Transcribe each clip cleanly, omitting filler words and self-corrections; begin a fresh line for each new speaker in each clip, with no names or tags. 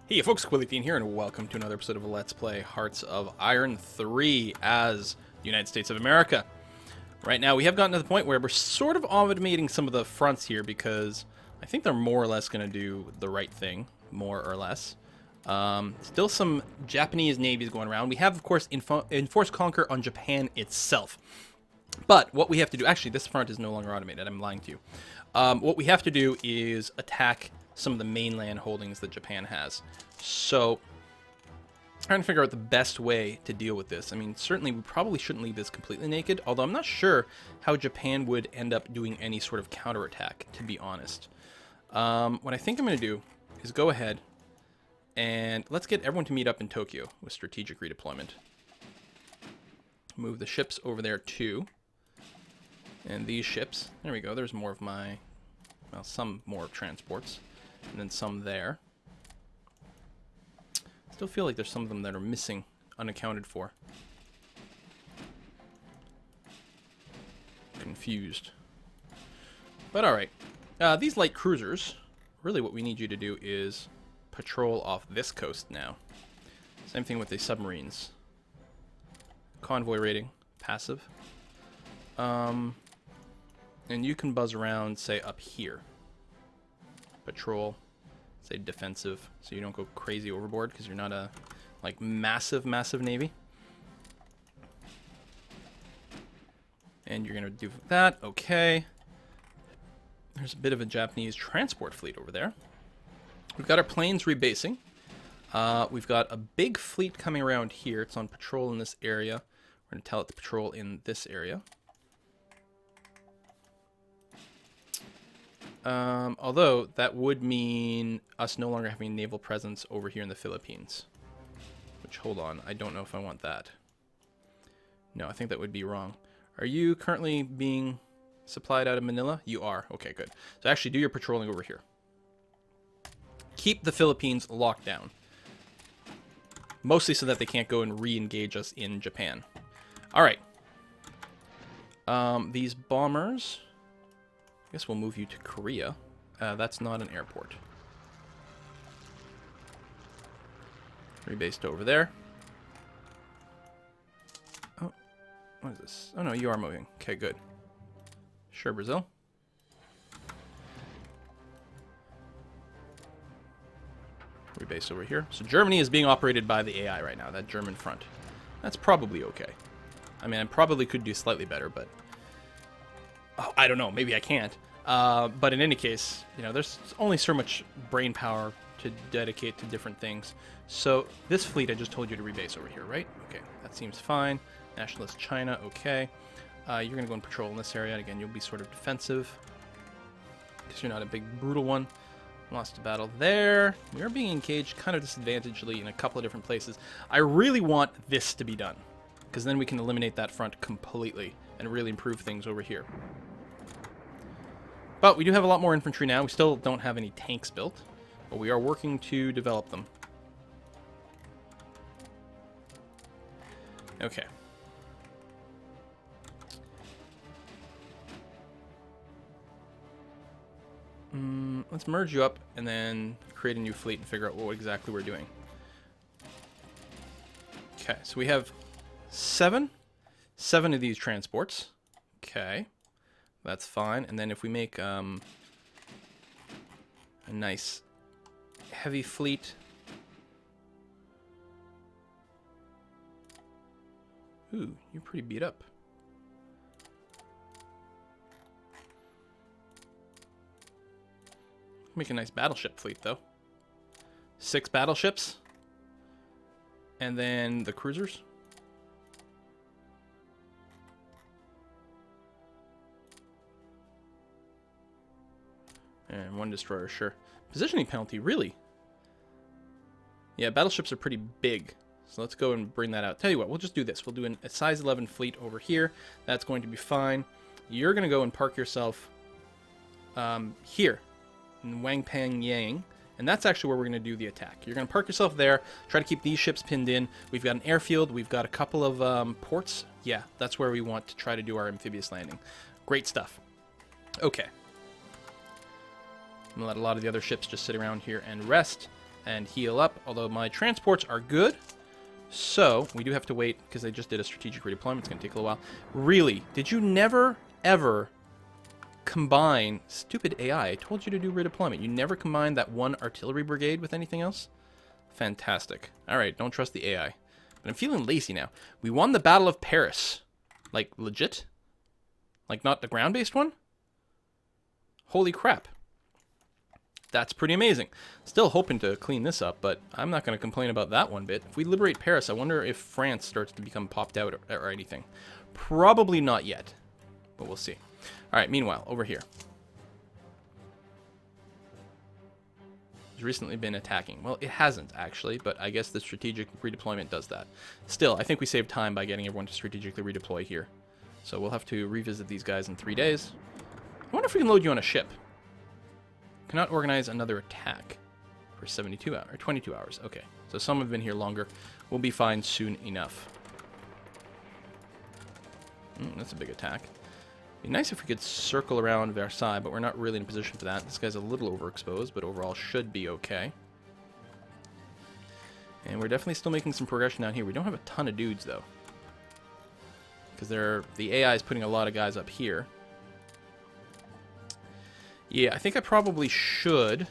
Hey folks, Consolidating here, and welcome to another episode of Let's Play Hearts of Iron 3 as the United States of America. Right now, we have gotten to the point where we're sort of automating some of the fronts here because I think they're more or less going to do the right thing, more or less. Still some Japanese navies going around. We have, of course, enforced conquer on Japan itself. But what we have to do, actually, this front is no longer automated, I'm lying to you. What we have to do is attack some of the mainland holdings that Japan has. So, trying to figure out the best way to deal with this. I mean, certainly we probably shouldn't leave this completely naked, although I'm not sure how Japan would end up doing any sort of counterattack, to be honest. What I think I'm going to do is go ahead and let's get everyone to meet up in Tokyo with strategic redeployment. Move the ships over there too. And these ships, there we go, there's more of my, well, some more transports. And then some there. Still feel like there's some of them that are missing, unaccounted for. Confused. But alright. These light cruisers, really what we need you to do is patrol off this coast now. Same thing with the submarines. Convoy rating, passive. And you can buzz around, say, up here. Patrol, say defensive, so you don't go crazy overboard because you're not a like massive navy. And you're gonna do that. Okay, there's a bit of a Japanese transport fleet over there. We've got our planes rebasing. We've got a big fleet coming around here. It's on patrol in this area. We're gonna tell it to patrol in this area. Although, that would mean us no longer having naval presence over here in the Philippines. Which, hold on, I don't know if I want that. No, I think that would be wrong. Are you currently being supplied out of Manila? You are. Okay, good. So actually do your patrolling over here. Keep the Philippines locked down. Mostly so that they can't go and re-engage us in Japan. Alright. These bombers... I guess we'll move you to Korea. That's not an airport. Rebased over there. Oh, what is this? Oh no, you are moving. Okay, good. Sure, Brazil. Rebase over here. So Germany is being operated by the AI right now, that German front. That's probably okay. I mean, I probably could do slightly better, but... Oh, I don't know. Maybe I can't. But in any case, you know, there's only so much brain power to dedicate to different things. So this fleet I just told you to rebase over here, right? Okay, that seems fine. Nationalist China, okay. You're going to go and patrol in this area. Again, you'll be sort of defensive because you're not a big, brutal one. Lost a battle there. We are being engaged kind of disadvantagedly in a couple of different places. I really want this to be done because then we can eliminate that front completely and really improve things over here. But we do have a lot more infantry now. We still don't have any tanks built, but we are working to develop them. Okay. Let's merge you up and then create a new fleet and figure out what exactly we're doing. Okay, so we have seven of these transports. Okay. That's fine. And then if we make a nice heavy fleet. Ooh, you're pretty beat up. Make a nice battleship fleet, though. 6 battleships. And then the cruisers. And 1 destroyer, sure. Positioning penalty, really? Yeah, battleships are pretty big. So let's go and bring that out. Tell you what, we'll just do this. We'll do a size 11 fleet over here. That's going to be fine. You're going to go and park yourself here in Wangpang-yang. And that's actually where we're going to do the attack. You're going to park yourself there. Try to keep these ships pinned in. We've got an airfield. We've got a couple of ports. Yeah, that's where we want to try to do our amphibious landing. Great stuff. Okay. I'm going to let a lot of the other ships just sit around here and rest. and heal up, although my transports are good. So, we do have to wait, because they just did a strategic redeployment. It's going to take a little while. Really? Did you never, ever combine... Stupid AI, I told you to do redeployment. You never combined that one artillery brigade with anything else? Fantastic. Alright, don't trust the AI. But I'm feeling lazy now. We won the Battle of Paris. Like, legit? Like, not the ground-based one? Holy crap. That's pretty amazing. Still hoping to clean this up, but I'm not going to complain about that one bit. If we liberate Paris, I wonder if France starts to become popped out or anything. Probably not yet, but we'll see. All right, meanwhile, over here. It's recently been attacking. Well, it hasn't, actually, but I guess the strategic redeployment does that. Still, I think we saved time by getting everyone to strategically redeploy here. So we'll have to revisit these guys in 3 days. I wonder if we can load you on a ship. Cannot organize another attack for 72 hours, or 22 hours. Okay, so some have been here longer. We'll be fine soon enough. That's a big attack. Be nice if we could circle around Versailles, but we're not really in a position for that. This guy's a little overexposed, but overall should be okay. And we're definitely still making some progression down here. We don't have a ton of dudes, though. Because the AI is putting a lot of guys up here. Yeah, I think I probably should.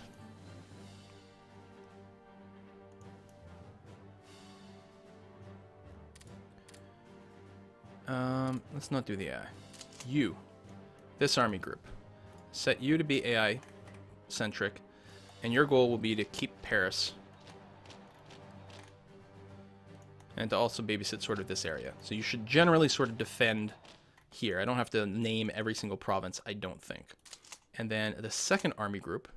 Let's not do the AI. You. This army group. Set you to be AI-centric, and your goal will be to keep Paris. And to also babysit sort of this area. So you should generally sort of defend here. I don't have to name every single province, I don't think. And then the second army group,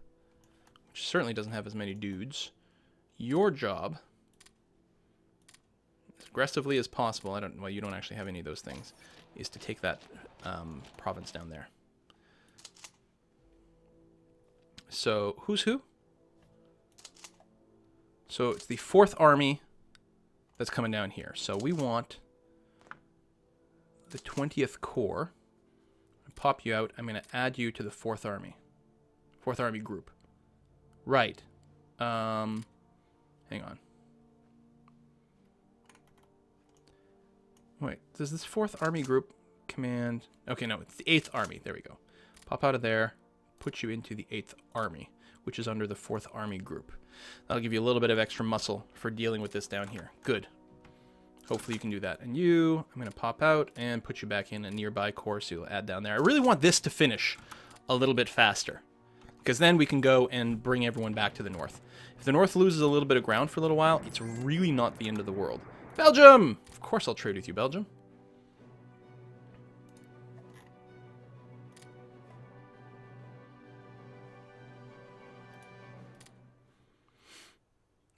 which certainly doesn't have as many dudes, your job, as aggressively as possible, well, you don't actually have any of those things, is to take that province down there. So, who's who? So, it's the 4th Army that's coming down here. So, we want the 20th Corps. Pop you out. I'm going to add you to the 4th Army. 4th Army group. Right. Hang on. Wait, does this 4th Army group command... Okay, no, it's the 8th Army. There we go. Pop out of there. Put you into the 8th Army, which is under the 4th Army group. That'll give you a little bit of extra muscle for dealing with this down here. Good. Hopefully you can do that. And you, I'm going to pop out and put you back in a nearby corps, so you'll add down there. I really want this to finish a little bit faster, because then we can go and bring everyone back to the north. If the north loses a little bit of ground for a little while, it's really not the end of the world. Belgium! Of course I'll trade with you, Belgium.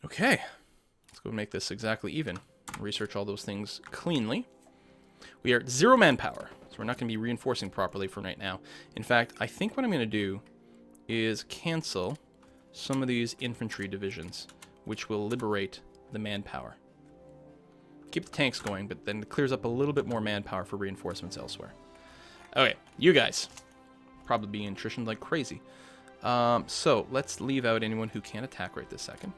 Okay. Let's go make this exactly even. Research all those things cleanly. We are at 0 manpower, so we're not going to be reinforcing properly for right now. In fact, I think what I'm going to do is cancel some of these infantry divisions, which will liberate the manpower. Keep the tanks going, but then it clears up a little bit more manpower for reinforcements elsewhere. Okay, you guys. Probably being attritioned like crazy. So, let's leave out anyone who can't attack right this second.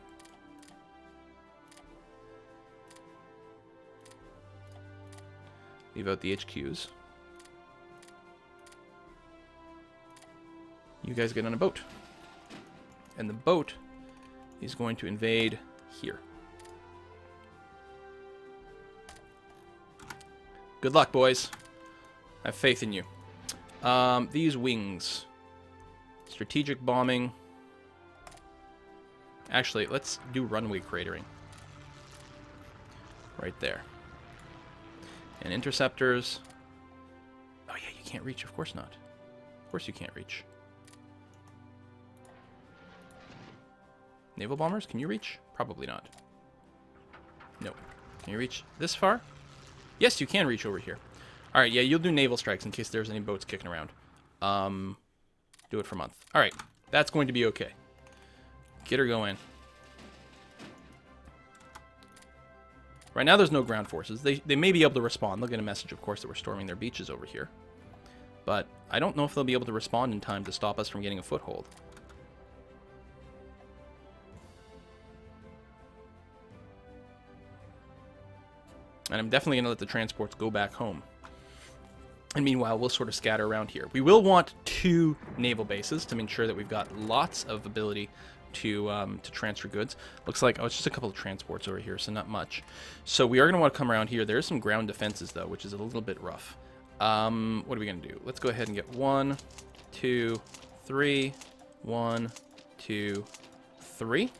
Leave out the HQs. You guys get on a boat. And the boat is going to invade here. Good luck, boys. I have faith in you. These wings. Strategic bombing. Actually, let's do runway cratering. Right there. And interceptors. Oh yeah, you can't reach. Of course not. Of course you can't reach. Naval bombers, can you reach? Probably not. Nope. Can you reach this far? Yes, you can reach over here. Alright, yeah, you'll do naval strikes in case there's any boats kicking around. Do it for a month. Alright, that's going to be okay. Get her going. Right now there's no ground forces. They may be able to respond. They'll get a message, of course, that we're storming their beaches over here. But I don't know if they'll be able to respond in time to stop us from getting a foothold. And I'm definitely going to let the transports go back home. And meanwhile, we'll sort of scatter around here. We will want 2 naval bases to make sure that we've got lots of ability to transfer goods. Looks like, oh, it's just a couple of transports over here, so not much. So we are going to want to come around here. There's some ground defenses, though, which is a little bit rough. What are we going to do? Let's go ahead and get 1, 2, 3. 1, 2, 3.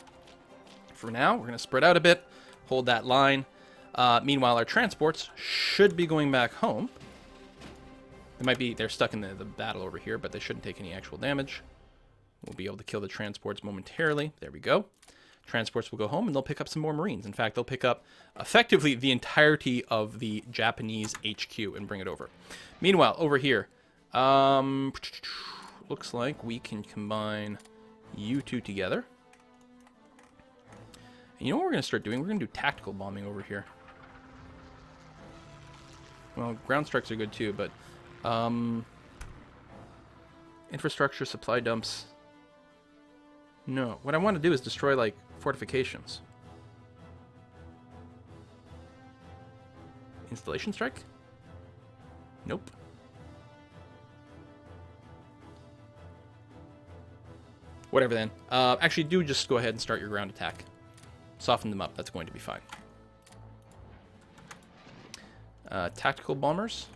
For now, we're going to spread out a bit, hold that line. Meanwhile, our transports should be going back home. They're stuck in the battle over here, but they shouldn't take any actual damage. We'll be able to kill the transports momentarily. There we go. Transports will go home, and they'll pick up some more Marines. In fact, they'll pick up effectively the entirety of the Japanese HQ and bring it over. Meanwhile, over here, looks like we can combine you 2 together. And you know what we're going to start doing? We're going to do tactical bombing over here. Well, ground strikes are good too, but infrastructure, supply dumps. No, what I want to do is destroy, like, fortifications. Installation strike? Nope. Whatever then. Actually, do just go ahead and start your ground attack. Soften them up. That's going to be fine. Tactical bombers.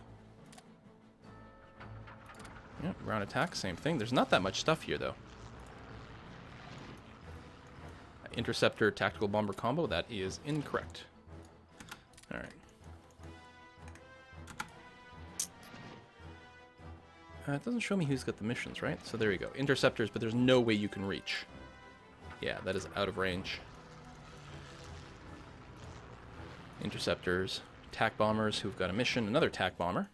Yeah, ground attack, same thing. There's not that much stuff here, though. Interceptor tactical bomber combo. That is incorrect. All right. It doesn't show me who's got the missions, right? So there you go. Interceptors, but there's no way you can reach. Yeah, that is out of range. Interceptors. Attack bombers who've got a mission. Another attack bomber.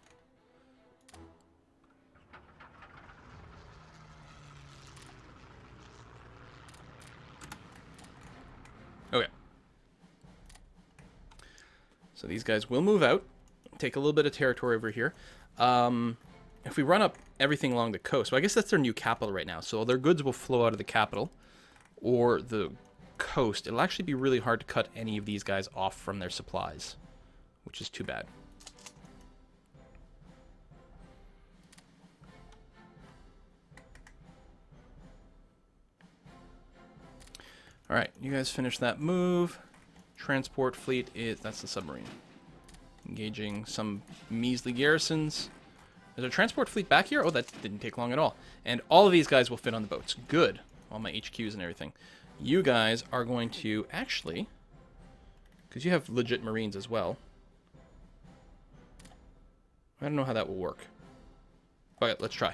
Okay. So these guys will move out. Take a little bit of territory over here. If we run up everything along the coast, well, I guess that's their new capital right now. So their goods will flow out of the capital or the coast. It'll actually be really hard to cut any of these guys off from their supplies, which is too bad. All right, you guys finish that move. Transport fleet is, that's the submarine. Engaging some measly garrisons. Is there a transport fleet back here? Oh, that didn't take long at all. And all of these guys will fit on the boats. Good. All my HQs and everything. You guys are going to actually, because you have legit Marines as well. I don't know how that will work. Okay, let's try.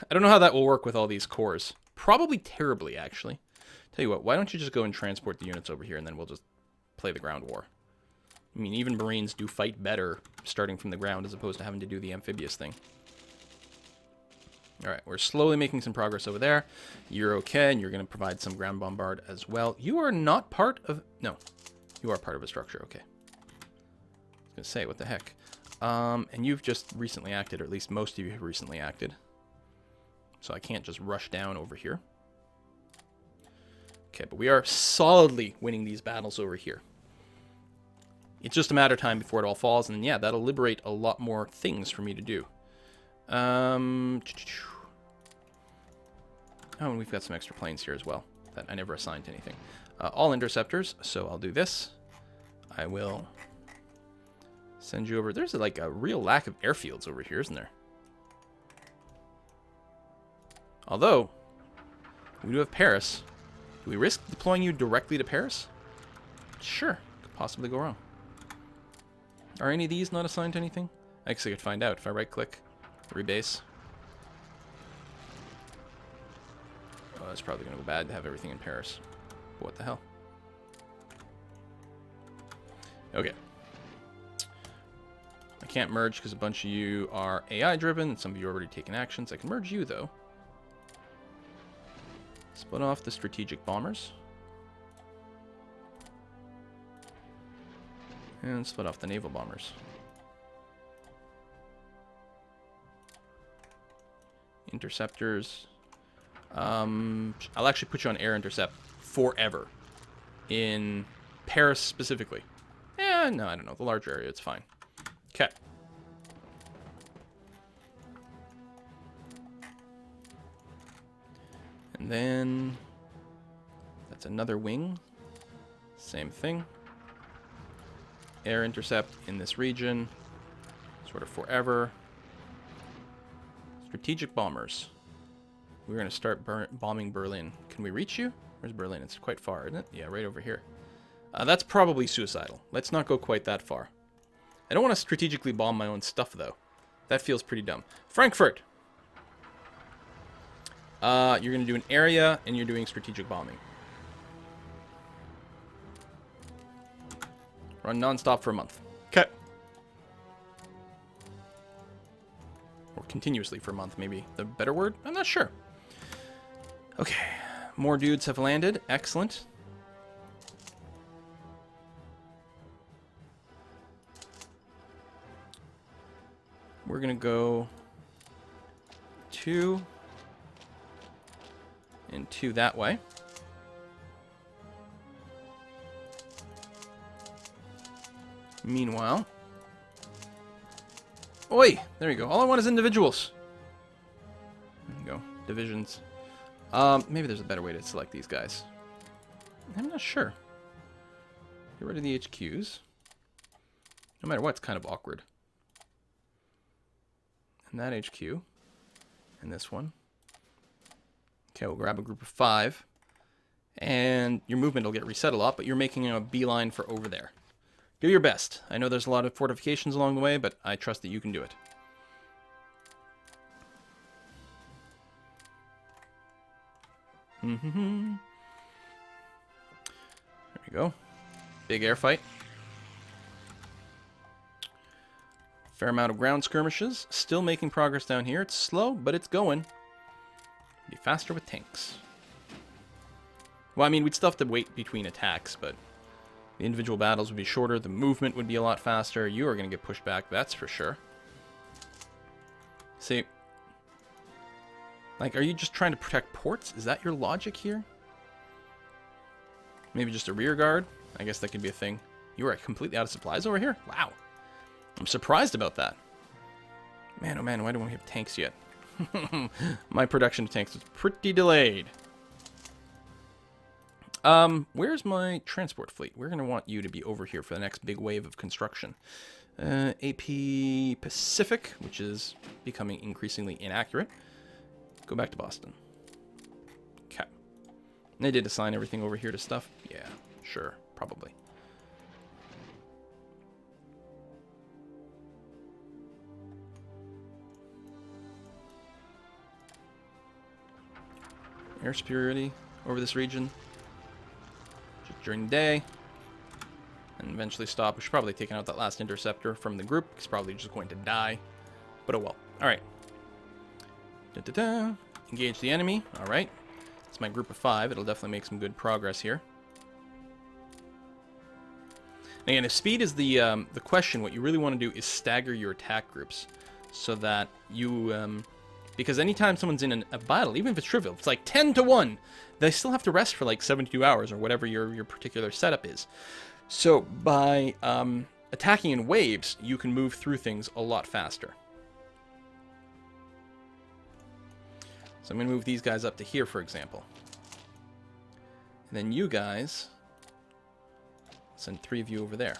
I don't know how that will work with all these cores. Probably terribly, actually. Tell you what, why don't you just go and transport the units over here, and then we'll just play the ground war. I mean, even Marines do fight better starting from the ground as opposed to having to do the amphibious thing. Alright, we're slowly making some progress over there. You're okay, and you're going to provide some ground bombard as well. You are not part of... No, you are part of a structure, okay. I was going to say, what the heck. And you've just recently acted, or at least most of you have recently acted. So I can't just rush down over here. Okay, but we are solidly winning these battles over here. It's just a matter of time before it all falls, and yeah, that'll liberate a lot more things for me to do. Oh, and we've got some extra planes here as well that I never assigned to anything. All interceptors, so I'll do this. I will send you over. There's like a real lack of airfields over here, isn't there? Although, we do have Paris. Do we risk deploying you directly to Paris? Sure, could possibly go wrong. Are any of these not assigned to anything? I guess I could find out if I right-click, rebase. Oh, it's probably going to go bad to have everything in Paris. What the hell? Okay. I can't merge because a bunch of you are AI-driven, and some of you are already taken actions. I can merge you, though. Split off the strategic bombers. And split off the naval bombers. Interceptors. I'll actually put you on air intercept forever. In Paris specifically. Yeah, No, I don't know. The larger area, it's fine. Okay. And then that's another wing. Same thing. Air intercept in this region. Sort of forever. Strategic bombers. We're going to start bombing Berlin. Can we reach you? Where's Berlin? It's quite far, isn't it? Yeah, right over here. That's probably suicidal. Let's not go quite that far. I don't want to strategically bomb my own stuff, though. That feels pretty dumb. Frankfurt! You're going to do an area, and you're doing strategic bombing. Run non-stop for a month. Okay. Or continuously for a month, maybe the better word? I'm not sure. Okay. More dudes have landed. Excellent. We're going to go 2 and 2 that way. Meanwhile... Oi! There you go. All I want is individuals. There you go. Divisions. Maybe there's a better way to select these guys. I'm not sure. Get rid of the HQs. No matter what, it's kind of awkward. And that HQ. And this one. Okay, we'll grab a group of 5. And your movement will get reset a lot, but you're making a beeline for over there. Do your best. I know there's a lot of fortifications along the way, but I trust that you can do it. There we go. Big air fight. Fair amount of ground skirmishes. Still making progress down here. It's slow, but it's going. Be faster with tanks. Well, I mean, we'd still have to wait between attacks, but the individual battles would be shorter. The movement would be a lot faster. You are going to get pushed back, that's for sure. See, like, are you just trying to protect ports? Is that your logic here? Maybe just a rear guard? I guess that could be a thing. You are completely out of supplies over here? Wow. I'm surprised about that. Man, oh man, why don't we have tanks yet? My production of tanks is pretty delayed. Where's my transport fleet? We're going to want you to be over here for the next big wave of construction. AP Pacific, which is becoming increasingly inaccurate. Go back to Boston. Okay. They did assign everything over here to stuff? Yeah, sure, probably. Air superiority over this region. Just during the day. And eventually stop. We should probably take out that last interceptor from the group. He's probably just going to die. But oh well. Alright. Engage the enemy. Alright. It's my group of 5. It'll definitely make some good progress here. Again, if speed is the question, what you really want to do is stagger your attack groups. So that you... because anytime someone's in a battle, even if it's trivial, if it's like 10 to 1, they still have to rest for like 72 hours or whatever your particular setup is. So by attacking in waves, you can move through things a lot faster. So I'm going to move these guys up to here, for example. And then you guys, send 3 of you over there.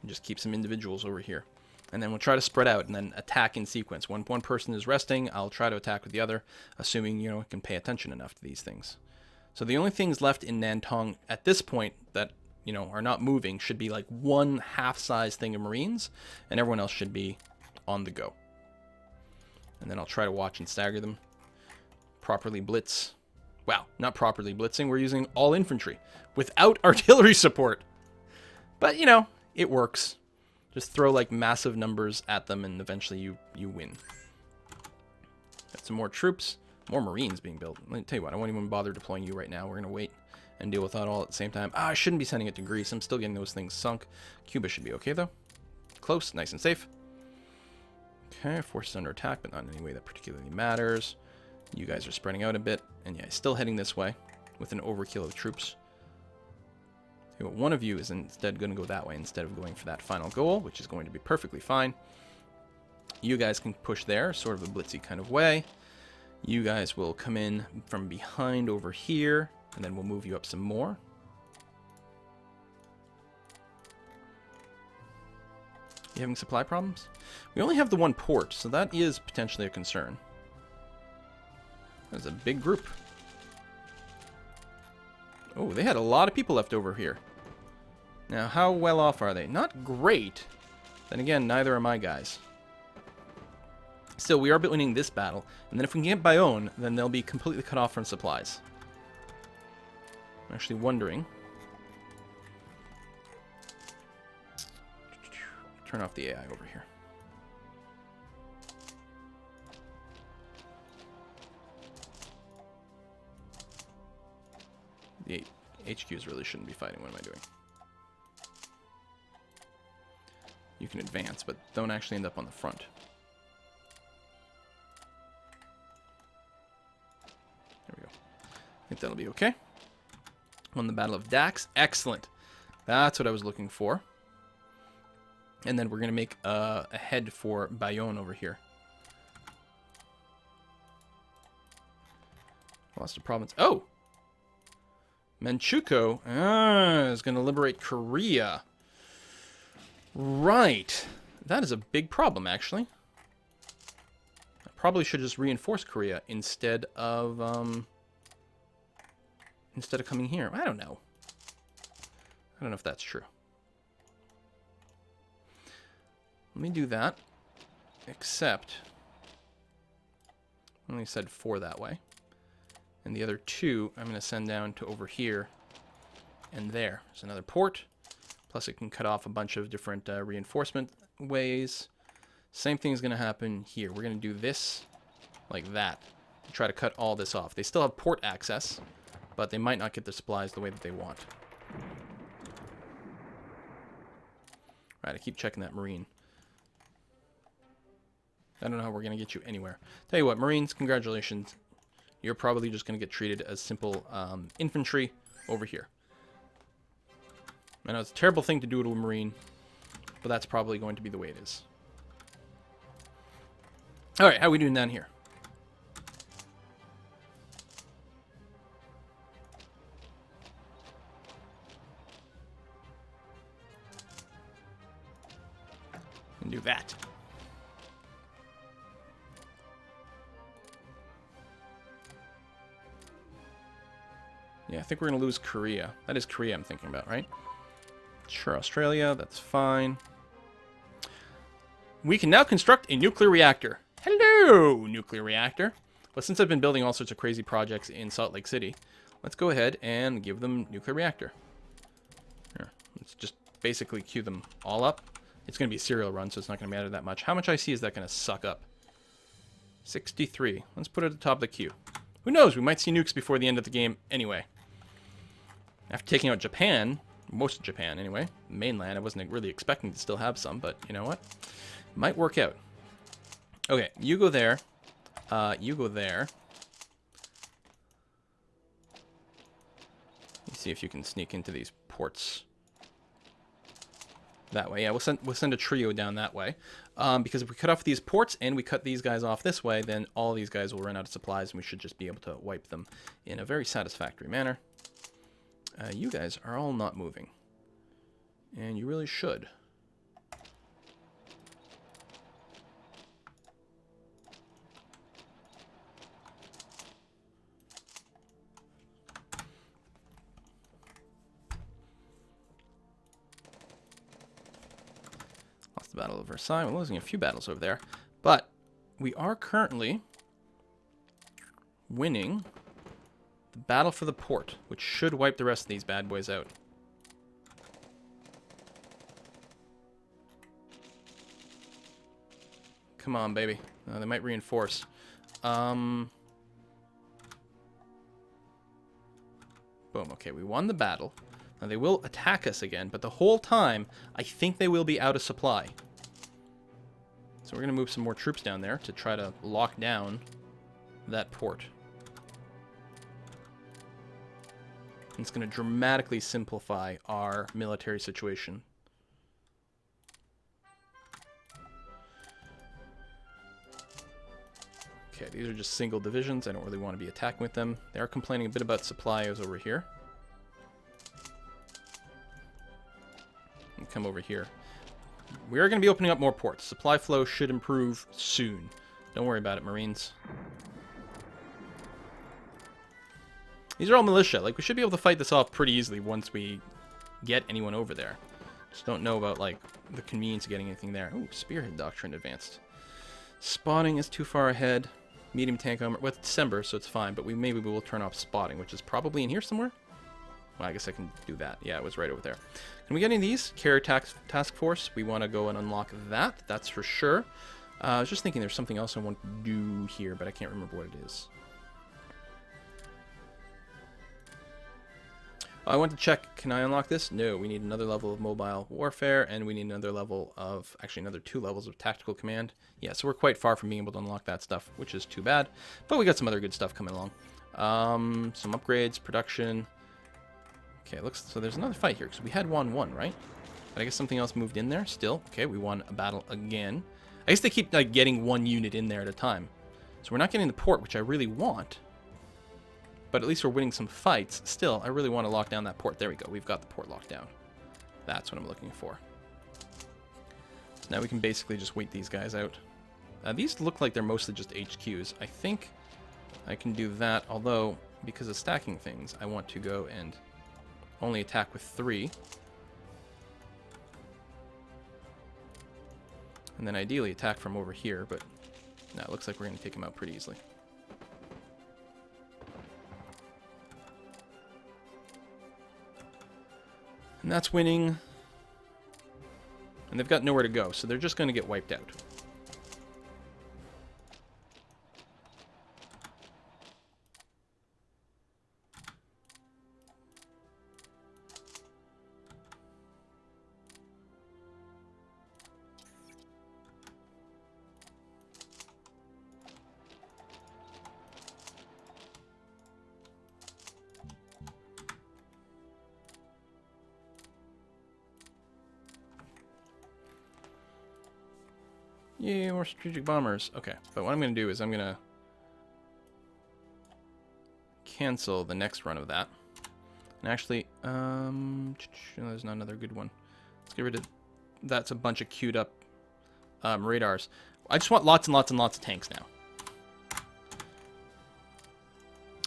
And just keep some individuals over here. And then we'll try to spread out and then attack in sequence. When one person is resting, I'll try to attack with the other, assuming, you know, I can pay attention enough to these things. So the only things left in Nantong at this point that, you know, are not moving should be like one half-size thing of Marines, and everyone else should be on the go. And then I'll try to watch and stagger them. Properly blitz. Wow, not properly blitzing. We're using all infantry without artillery support. But, you know, it works. Just throw like massive numbers at them and eventually you win. Got some more troops, more Marines being built. Let me tell you what, I won't even bother deploying you right now. We're going to wait and deal with that all at the same time. I shouldn't be sending it to Greece. I'm still getting those things sunk. Cuba should be okay though. Close, nice and safe. Okay, forces under attack, but not in any way that particularly matters. You guys are spreading out a bit. And yeah, still heading this way with an overkill of troops. Okay, well, one of you is instead going to go that way instead of going for that final goal, which is going to be perfectly fine. You guys can push there, sort of a blitzy kind of way. You guys will come in from behind over here, and then we'll move you up some more. You having supply problems? We only have the one port, so that is potentially a concern. That's a big group. Oh, they had a lot of people left over here. Now, how well off are they? Not great. Then again, neither are my guys. Still, we are winning this battle, and then if we can get Bayonne, then they'll be completely cut off from supplies. I'm actually wondering. Turn off the AI over here. The HQs really shouldn't be fighting. What am I doing? You can advance, but don't actually end up on the front. There we go. I think that'll be okay. Won the Battle of Dax. Excellent. That's what I was looking for. And then we're going to make a head for Bayonne over here. Lost a province. Oh! Manchukuo is going to liberate Korea. Right. That is a big problem, actually. I probably should just reinforce Korea instead of coming here. I don't know. I don't know if that's true. Let me do that. Except, I only said 4 that way. And the other 2, I'm going to send down to over here and there. There's another port. Plus it can cut off a bunch of different reinforcement ways. Same thing is going to happen here. We're going to do this like that to try to cut all this off. They still have port access, but they might not get the supplies the way that they want. Right, I keep checking that Marine. I don't know how we're going to get you anywhere. Tell you what, Marines, congratulations. You're probably just going to get treated as simple infantry over here. I know it's a terrible thing to do to a Marine, but that's probably going to be the way it is. Alright, how are we doing down here? And do that. Yeah, I think we're going to lose Korea. That is Korea I'm thinking about, right? Sure, Australia, that's fine. We can now construct a nuclear reactor. Hello, nuclear reactor. Well, since I've been building all sorts of crazy projects in Salt Lake City, let's go ahead and give them nuclear reactor. Here, let's just basically queue them all up. It's going to be a serial run, so it's not going to matter that much. How much IC is that going to suck up? 63. Let's put it at the top of the queue. Who knows? We might see nukes before the end of the game anyway. After taking out Japan, most of Japan anyway, mainland, I wasn't really expecting to still have some, but you know what? Might work out. Okay, you go there. You go there. Let's see if you can sneak into these ports. That way, yeah, we'll send a trio down that way. Because if we cut off these ports and we cut these guys off this way, then all these guys will run out of supplies and we should just be able to wipe them in a very satisfactory manner. You guys are all not moving. And you really should. Lost the Battle of Versailles. We're losing a few battles over there. But we are currently winning the battle for the port, which should wipe the rest of these bad boys out. Come on, baby. They might reinforce. Boom. Okay, we won the battle. Now, they will attack us again, but the whole time, I think they will be out of supply. So we're going to move some more troops down there to try to lock down that port. It's going to dramatically simplify our military situation. Okay, these are just single divisions. I don't really want to be attacking with them. They are complaining a bit about supplies over here. And come over here. We are going to be opening up more ports. Supply flow should improve soon. Don't worry about it, Marines. These are all militia. Like, we should be able to fight this off pretty easily once we get anyone over there. Just don't know about, like, the convenience of getting anything there. Ooh, Spearhead Doctrine advanced. Spotting is too far ahead. Medium tank armor. Well, it's December, so it's fine, but maybe we will turn off spotting, which is probably in here somewhere. Well, I guess I can do that. Yeah, it was right over there. Can we get any of these? Carrier task force. We want to go and unlock that. That's for sure. I was just thinking there's something else I want to do here, but I can't remember what it is. I want to check, can I unlock this? No, we need another level of mobile warfare, and we need another level of, actually another 2 levels of tactical command. Yeah, so we're quite far from being able to unlock that stuff, which is too bad. But we got some other good stuff coming along. Some upgrades, production. Okay, looks, so there's another fight here, because we had won one, right? But I guess something else moved in there still. Okay, we won a battle again. I guess they keep like getting 1 unit in there at a time. So we're not getting the port, which I really want. But at least we're winning some fights. Still, I really want to lock down that port. There we go. We've got the port locked down. That's what I'm looking for. So now we can basically just wait these guys out. These look like they're mostly just HQs. I think I can do that, although because of stacking things, I want to go and only attack with 3. And then ideally attack from over here, but no, it looks like we're going to take him out pretty easily. And that's winning. And they've got nowhere to go, so they're just going to get wiped out. Yeah, more strategic bombers. Okay, but what I'm going to do is I'm going to cancel the next run of that. And actually, there's not another good one. Let's get rid of... That's a bunch of queued up radars. I just want lots and lots and lots of tanks now.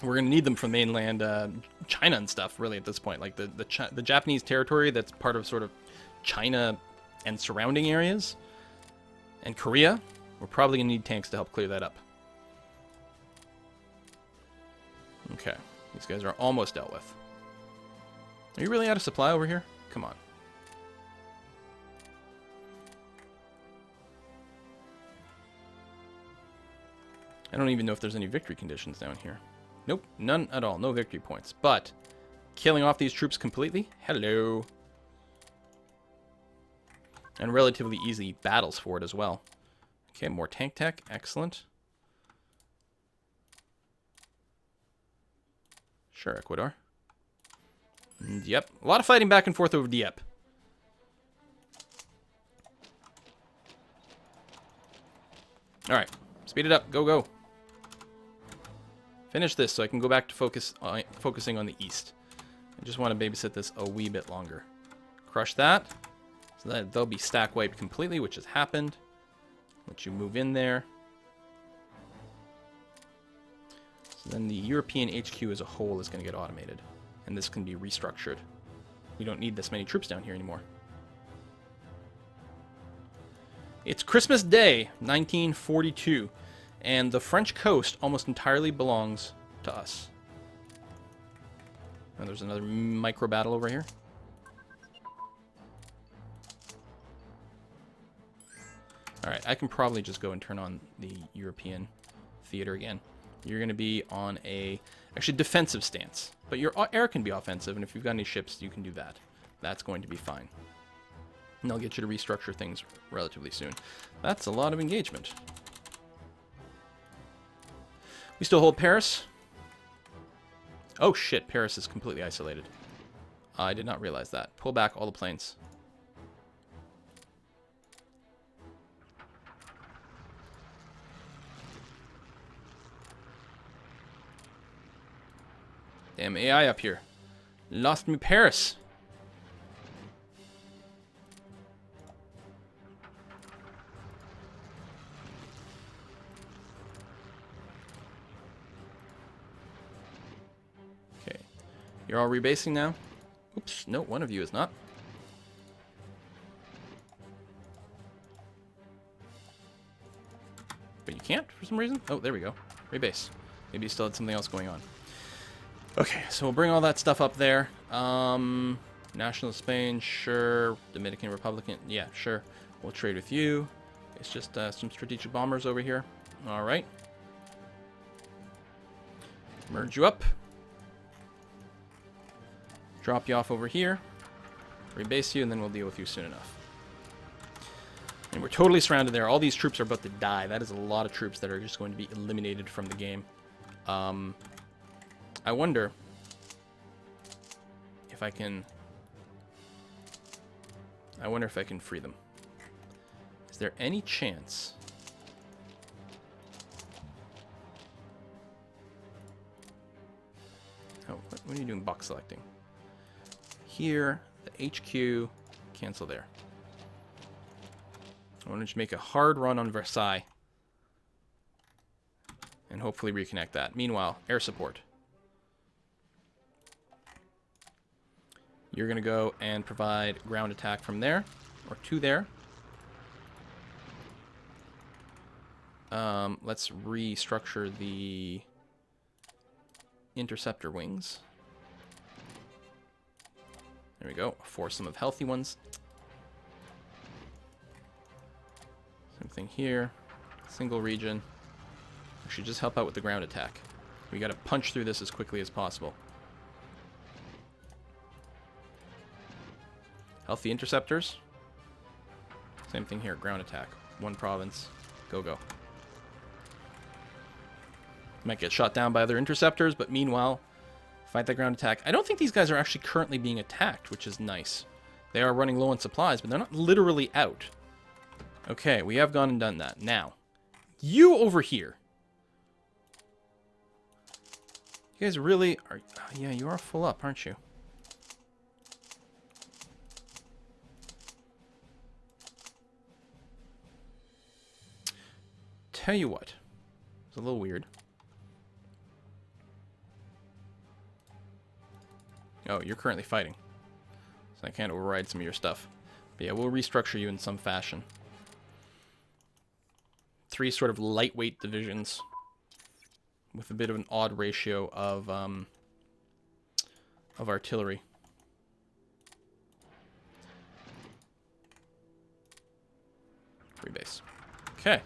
We're going to need them for mainland China and stuff, really, at this point. Like, the Japanese territory that's part of sort of China and surrounding areas. And Korea, we're probably going to need tanks to help clear that up. Okay, these guys are almost dealt with. Are you really out of supply over here? Come on. I don't even know if there's any victory conditions down here. Nope, none at all. No victory points. But killing off these troops completely? Hello. And relatively easy battles for it as well. Okay, more tank tech. Excellent. Sure, Ecuador. And yep. A lot of fighting back and forth over Dieppe. Alright. Speed it up. Go, go. Finish this so I can go back to focusing on the east. I just want to babysit this a wee bit longer. Crush that. So that they'll be stack wiped completely, which has happened. Let you move in there. So then the European HQ as a whole is going to get automated. And this can be restructured. We don't need this many troops down here anymore. It's Christmas Day, 1942. And the French coast almost entirely belongs to us. And there's another micro battle over here. Alright, I can probably just go and turn on the European theater again. You're going to be on a, actually, defensive stance. But your air can be offensive, and if you've got any ships, you can do that. That's going to be fine. And they'll get you to restructure things relatively soon. That's a lot of engagement. We still hold Paris. Oh shit, Paris is completely isolated. I did not realize that. Pull back all the planes. Damn AI up here. Lost me Paris. Okay. You're all rebasing now? Oops, no, one of you is not. But you can't for some reason? Oh, there we go. Rebase. Maybe you still had something else going on. Okay, so we'll bring all that stuff up there. National Spain, sure. Dominican Republican, yeah, sure. We'll trade with you. It's just some strategic bombers over here. All right. Merge you up. Drop you off over here. Rebase you, and then we'll deal with you soon enough. And we're totally surrounded there. All these troops are about to die. That is a lot of troops that are just going to be eliminated from the game. I wonder if I can... free them. Is there any chance... Oh, what are you doing box selecting? Here, the HQ, cancel there. I want to just make a hard run on Versailles. And hopefully reconnect that. Meanwhile, air support. You're going to go and provide ground attack from there, or to there. Let's restructure the interceptor wings. There we go. Force some of healthy ones. Same thing here. Single region. We should just help out with the ground attack. We got to punch through this as quickly as possible. Healthy interceptors. Same thing here. Ground attack. One province. Go, go. Might get shot down by other interceptors, but meanwhile, fight that ground attack. I don't think these guys are actually currently being attacked, which is nice. They are running low on supplies, but they're not literally out. Okay, we have gone and done that. Now, you over here. You guys really are... yeah, you are full up, aren't you? Tell you what. It's a little weird. Oh, you're currently fighting. So I can't override some of your stuff. But yeah, we'll restructure you in some fashion. 3 sort of lightweight divisions with a bit of an odd ratio of artillery. Rebase. Okay.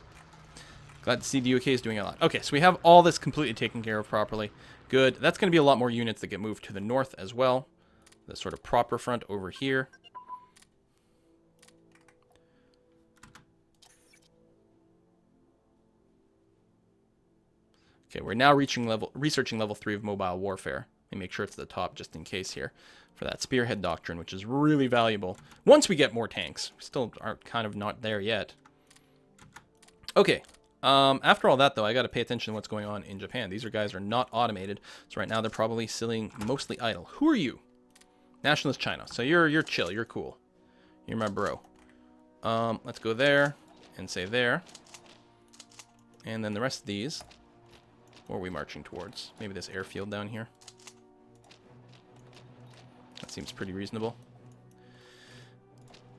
Glad to see the UK is doing a lot. Okay, so we have all this completely taken care of properly. Good. That's going to be a lot more units that get moved to the north as well. The sort of proper front over here. Okay, we're now researching level 3 of mobile warfare. Let me make sure it's at the top just in case here for that spearhead doctrine, which is really valuable once we get more tanks. We still are kind of not there yet. Okay. After all that, though, I got to pay attention to what's going on in Japan. These guys are not automated, so right now they're probably sitting mostly idle. Who are you? Nationalist China. So you're chill. You're cool. You're my bro. Let's go there and say there. And then the rest of these, what are we marching towards? Maybe this airfield down here. That seems pretty reasonable.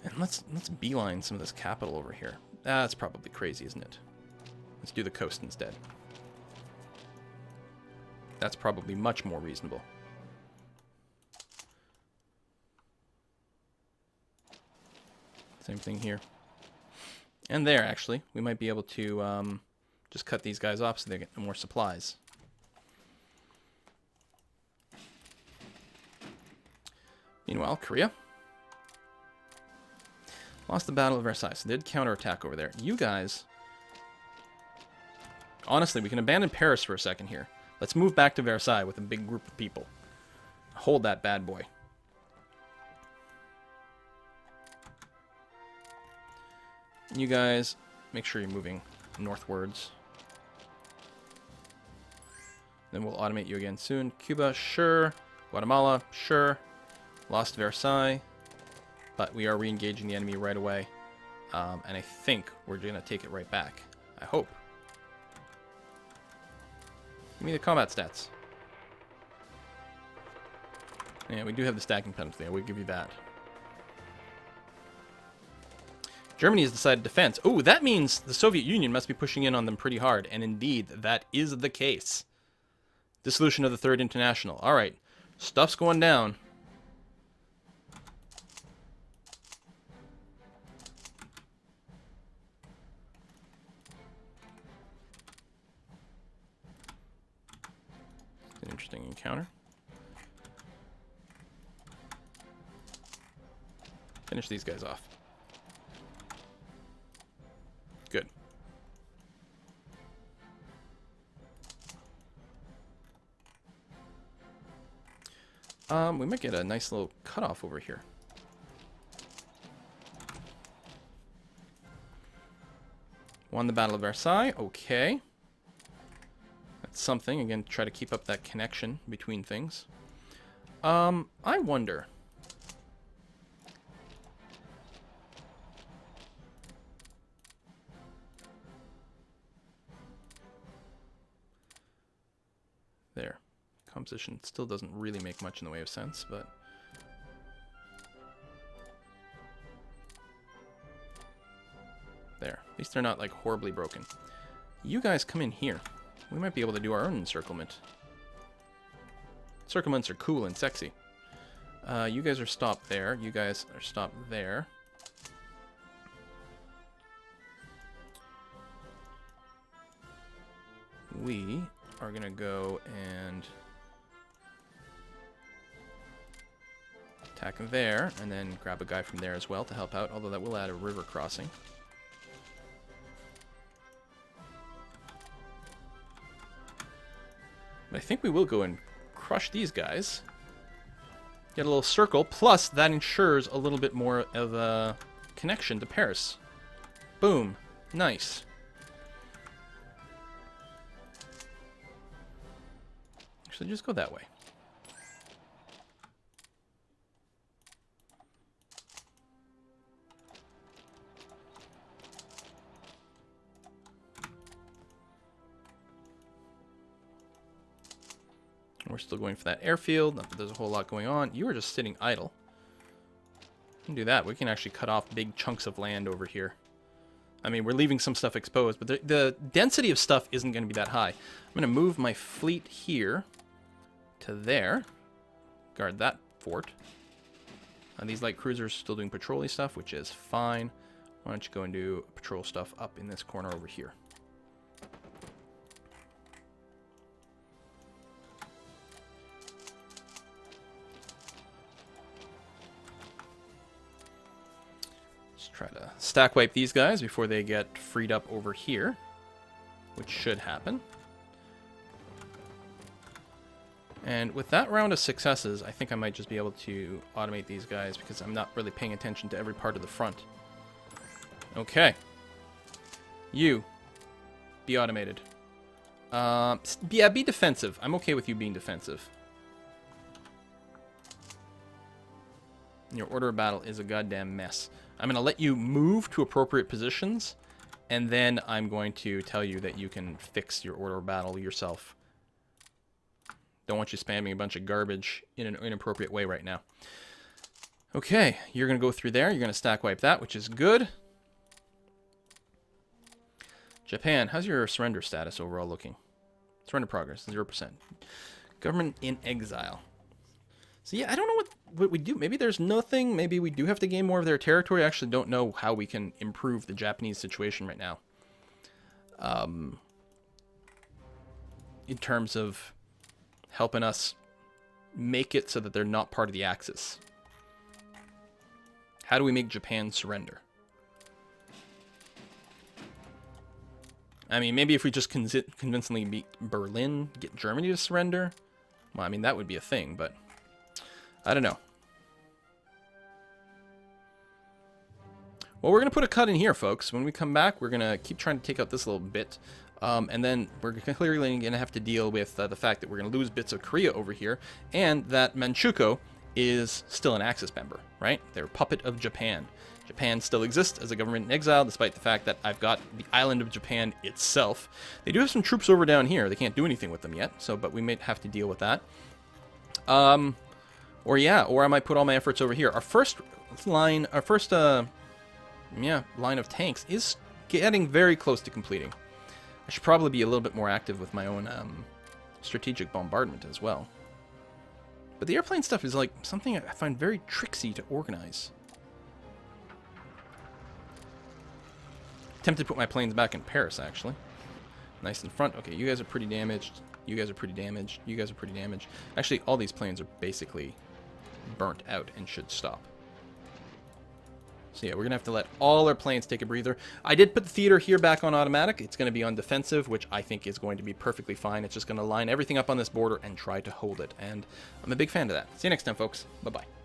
And let's beeline some of this capital over here. That's probably crazy, isn't it? Let's do the coast instead. That's probably much more reasonable. Same thing here. And there, actually. We might be able to just cut these guys off so they get more supplies. Meanwhile, Korea lost the Battle of Versailles. So they did counterattack over there. You guys... Honestly, we can abandon Paris for a second here. Let's move back to Versailles with a big group of people. Hold that bad boy. You guys, make sure you're moving northwards. Then we'll automate you again soon. Cuba, sure. Guatemala, sure. Lost Versailles. But we are re-engaging the enemy right away. And I think we're going to take it right back. I hope. Give me the combat stats. Yeah, we do have the stacking penalty. I will give you that. Germany has decided defense. Oh, that means the Soviet Union must be pushing in on them pretty hard. And indeed, that is the case. Dissolution of the Third International. All right. Stuff's going down. An interesting encounter. Finish these guys off. Good. We might get a nice little cutoff over here. Won the Battle of Versailles. Okay. That's something. Again, try to keep up that connection between things. I wonder. There. Composition still doesn't really make much in the way of sense, but... There. At least they're not, like, horribly broken. You guys come in here. We might be able to do our own encirclement. Encirclements are cool and sexy. You guys are stopped there. You guys are stopped there. We are going to go and... attack him there, and then grab a guy from there as well to help out, although that will add a river crossing. But I think we will go and crush these guys. Get a little circle, plus that ensures a little bit more of a connection to Paris. Boom. Nice. Actually, just go that way. We're still going for that airfield. Not that there's a whole lot going on. You are just sitting idle. We can do that. We can actually cut off big chunks of land over here. I mean, we're leaving some stuff exposed, but the density of stuff isn't going to be that high. I'm going to move my fleet here to there. Guard that fort. These light cruisers are still doing patrol-y stuff, which is fine. Why don't you go and do patrol stuff up in this corner over here. Try to stack wipe these guys before they get freed up over here, which should happen. And with that round of successes, I think I might just be able to automate these guys because I'm not really paying attention to every part of the front. Okay. You. Be automated. Yeah, be defensive. I'm okay with you being defensive. Your order of battle is a goddamn mess. I'm going to let you move to appropriate positions, and then I'm going to tell you that you can fix your order of battle yourself. Don't want you spamming a bunch of garbage in an inappropriate way right now. Okay, you're going to go through there. You're going to stack wipe that, which is good. Japan, how's your surrender status overall looking? Surrender progress, 0%. Government in exile. So yeah, I don't know what we do. Maybe there's nothing. Maybe we do have to gain more of their territory. I actually don't know how we can improve the Japanese situation right now. In terms of helping us make it so that they're not part of the Axis. How do we make Japan surrender? I mean, maybe if we just convincingly beat Berlin, get Germany to surrender. Well, I mean, that would be a thing, but I don't know. Well, we're going to put a cut in here, folks. When we come back, we're going to keep trying to take out this little bit. And then we're clearly going to have to deal with the fact that we're going to lose bits of Korea over here, and that Manchukuo is still an Axis member, right? They're a puppet of Japan. Japan still exists as a government in exile, despite the fact that I've got the island of Japan itself. They do have some troops over down here. They can't do anything with them yet, but we may have to deal with that. Or I might put all my efforts over here. Our first line of tanks is getting very close to completing. I should probably be a little bit more active with my own strategic bombardment as well. But the airplane stuff is like something I find very tricksy to organize. Tempted to put my planes back in Paris, actually. Nice in front. Okay, you guys are pretty damaged. You guys are pretty damaged. You guys are pretty damaged. Actually, all these planes are basically burnt out and should stop. So yeah, we're going to have to let all our planes take a breather. I did put the theater here back on automatic. It's going to be on defensive, which I think is going to be perfectly fine. It's just going to line everything up on this border and try to hold it. And I'm a big fan of that. See you next time, folks. Bye-bye.